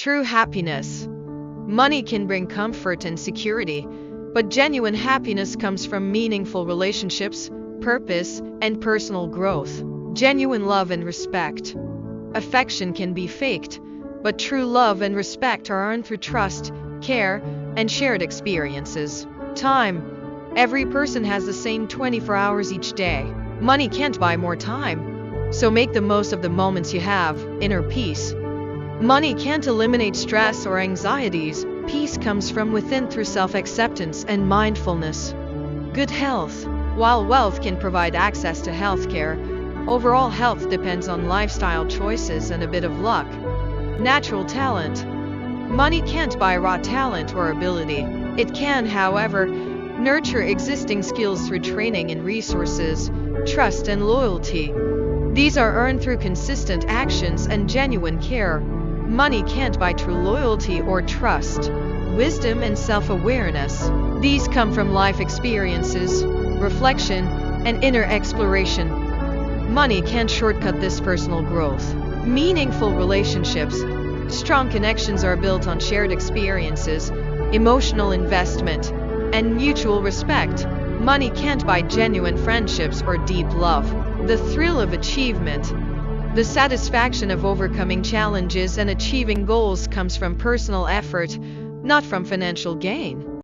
True happiness. Money can bring comfort and security, but genuine happiness comes from meaningful relationships, purpose, and personal growth. Genuine love and respect. Affection can be faked, but true love and respect are earned through trust, care, and shared experiences. Time. Every person has the same 24 hours each day. Money can't buy more time, so make the most of the moments you have. Inner peace. Money can't eliminate stress or anxieties. Peace comes from within through self-acceptance and mindfulness. Good health. While wealth can provide access to healthcare, overall health depends on lifestyle choices and a bit of luck. Natural talent. Money can't buy raw talent or ability. It can, however, nurture existing skills through training and resources, trust and loyalty. These are earned through consistent actions and genuine care. Money can't buy true loyalty or trust. Wisdom and self-awareness. These come from life experiences, reflection, and inner exploration. Money can't shortcut this personal growth. Meaningful relationships. Strong connections are built on shared experiences, emotional investment, and mutual respect. Money can't buy genuine friendships or deep love. The thrill of achievement. The satisfaction of overcoming challenges and achieving goals comes from personal effort, not from financial gain.